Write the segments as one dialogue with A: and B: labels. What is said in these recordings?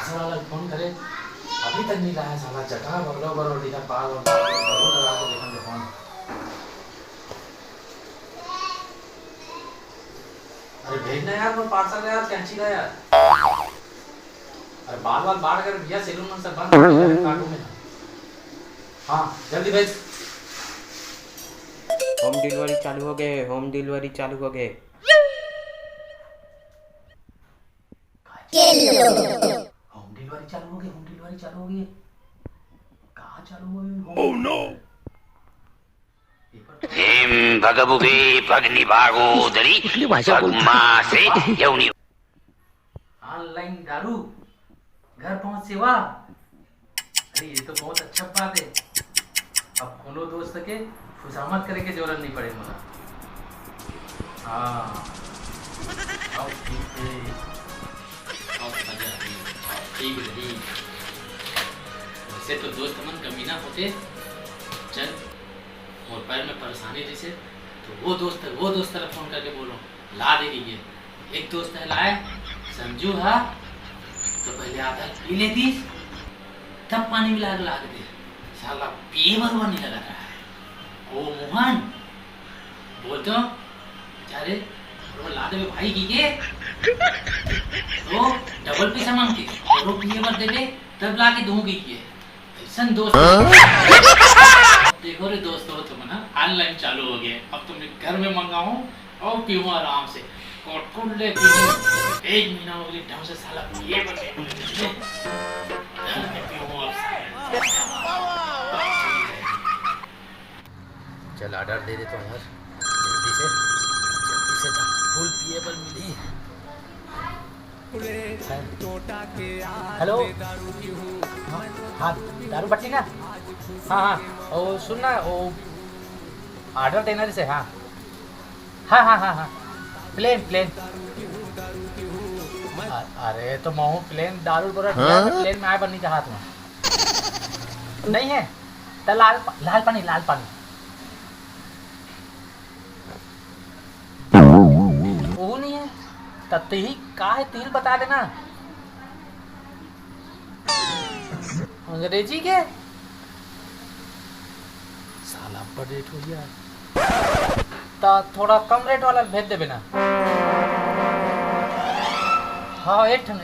A: Parcel वाला phone करे अभी तक नहीं लाया साला जगह बगलो बरो दिखा पाल और जरूर लगा के देखेंगे फोन। अरे भेजना यार वो पार्सल यार कैंची का यार। अरे बाल बाढ़ कर भैया सैलून में सब बंद काटू में। हाँ जल्दी भेज।
B: होम डिलीवरी चालू हो गए, होम डिलीवरी चालू हो गए।
A: होम डिलीवरी चालू हो गई, होम डिलीवरी चालू हो गई। कहाँ चालू हो गई? Oh no.
C: हेम भगवुगे भगनिभागोदरी भगमासे यौनि।
A: ऑनलाइन दारू घर पहुंच सेवा। अरे ये तो बहुत अच्छा बात है। अब कोनो दोस्त के खुशामद करे के जरूरत नहीं पड़े मुझे। हाँ अब ठीक है। अब मजा ठीक रही। वैसे तो दोस्त मन कमीना होते चल और पैर में परेशानी जैसे तो वो दोस्त तरफ फोन करके बोलो ला देगी ये। एक दोस्त है लाए समझू हा तो पहले आधा पी लेती तब पानी मिला के ला दे। साला पिए भरवा नहीं लगा रहा है। ओ मोहन बोल तो अरे ला दे भाई की के तो डबल पैसा मांगती और पिए भर दे तब ला के दूंगी के। ऐसा दोस्त देखो रे दोस्त हो तुम ना ऑनलाइन चालू हो गए। अब तुम घर में मंगाओ और पीऊँ आराम से कोट ले पीऊँ। एक महीना हो गया ढंग से साला पिए बने घर में पीऊँ अब। चल ऑर्डर दे देता हूँ यार जल्दी से फुल पिएबल मिली। हेलो हाँ दारू भट्टी ना। हाँ हाँ ओ सुन ना ओ ऑर्डर देना जैसे। हाँ हाँ हाँ हाँ हाँ प्लेन प्लेन। अरे तो महू प्लेन दारू बोरा प्लेन में आए बनने का हाथ में नहीं है तो लाल पानी वो नहीं है तब तो ही का है तिल बता देना। अंग्रेजी के साला पर रेट हो गया तो थोड़ा कम रेट वाला भेज देवे ना। हाँ एक ठन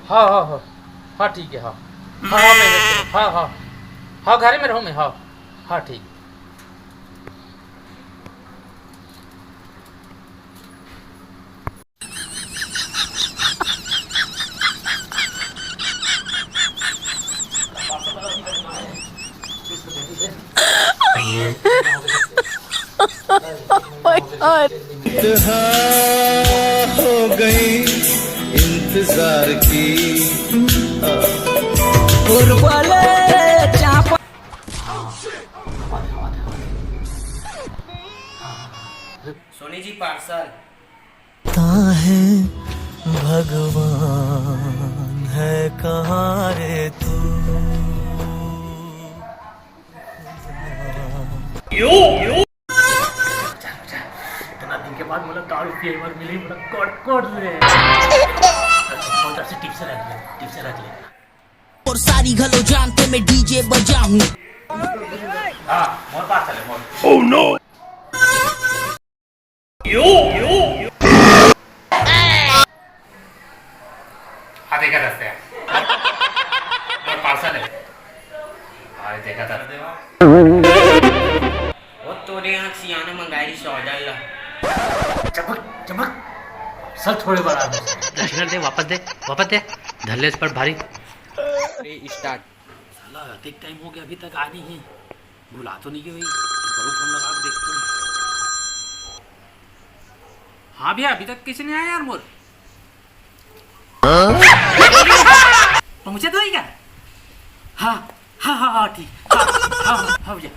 A: हाँ ठीक है। हाँ घर में रहूँ मैं। हाँ ठीक।
D: हो गई इंतजार की
B: सोनी जी पार्सल।
D: कहाँ है भगवान है कहाँ रे तू।
A: इतना दिन के बाद मतलब दारू पिए मर मिली मतलब कोट ले टिप से रख ले
E: और सारी घलो जानते मैं डीजे बजा हूँ।
A: हाँ मोर पास चले मोर। ओह नो हाँ देखा दस्ते मोर पार्सल है। हाँ देखा था
B: वो तोरे यहाँ सियाना मंगाई सौदा ला।
A: चमक सर थोड़े बड़ा दक्षिणा दे वापस दे धल्ले पर भारी।
B: स्टार्ट
A: साला देख टाइम हो गया अभी तक आ नहीं है। भुला तो नहीं गई करूँ फोन लगा के देखता हूँ। हाँ भैया अभी तक किसी नहीं आया यार मोर। पहुँचे तो ही क्या। हाँ ठीक हाँ भैया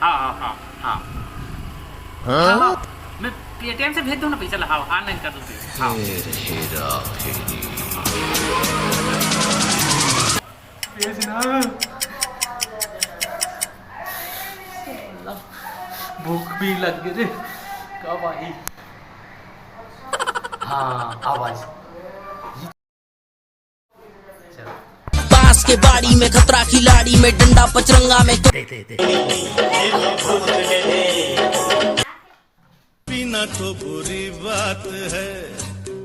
A: हाँ मैं पेटीएम से भेज दूँ ना पैसा ला। हाँ ऑनलाइन कर दूँ। भूख भी लग गई रे कब आई। हाँ आवाज
E: के बाड़ी में खतरा खिलाड़ी में डंडा पचरंगा में
D: पीना तो बुरी बात है,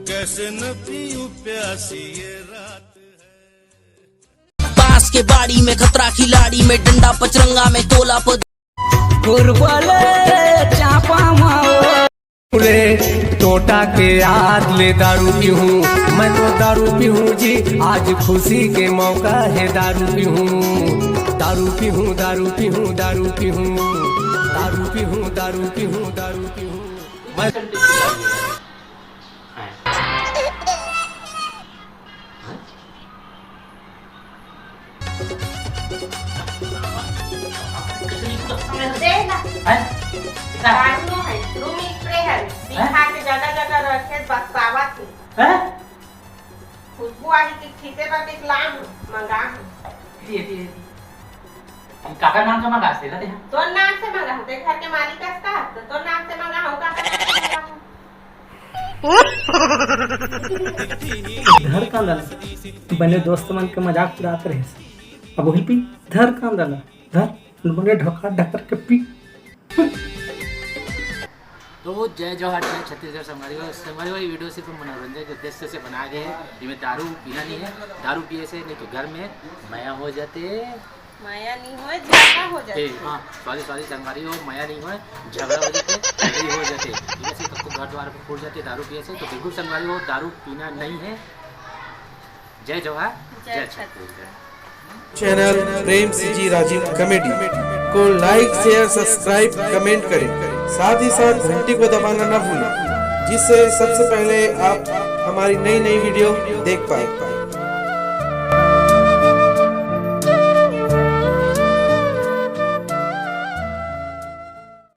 D: कैसे न पीऊं प्यासी ये रात है।
E: बांस के बाड़ी में खतरा खिलाड़ी में डंडा पचरंगा में तोला
F: टोटा के याद ले दारू पीहूँ, मैं तो दारू पीहूँ जी, आज खुशी के मौका है दारू पीहूँ, दारू पीहूँ, दारू पीहूँ, दारू पीहूँ, दारू पीहूँ, दारू पीहूँ, दारू पीहूँ।
G: खुशबू आई कि खींचे पर एक लाम मंगा
A: काका नाम से मंगा से रहते हैं
G: तो नाम से मंगा होते घर के मालिक का तो नाम से मंगा हो काका
H: धर का लाला बने दोस्त मन के मजाक उड़ाते रहे अब वही पी धर का लाला धर बने ढका ढकर के पी।
A: तो जय जवाहर जय छत्तीसगढ़ संगवारी वाली वीडियो सिर्फ मनोरंजन के उद्देश्य से बनाया गया है। इसमें दारू पीना नहीं है, दारू पिए से नहीं तो घर में माया हो जाते,
G: माया नहीं हो झगड़ा हो जाते।
A: हाँ सॉरी संगवारी हो, माया नहीं हो झगड़ा हो जाते, झगड़ी हो जाते, जैसे सबको घर द्वार पर फूट जाते दारू पिए से। तो बिल्कुल संगवारी हो, दारू पीना नहीं है। जय जवाहर जय छत्तीसगढ़।
I: चैनल प्रेम जी राजीव कॉमेडी को लाइक शेयर सब्सक्राइब कमेंट करें, साथ ही साथ घंटी को दबाना न भूलें, जिससे सबसे पहले आप हमारी नई वीडियो देख पाए।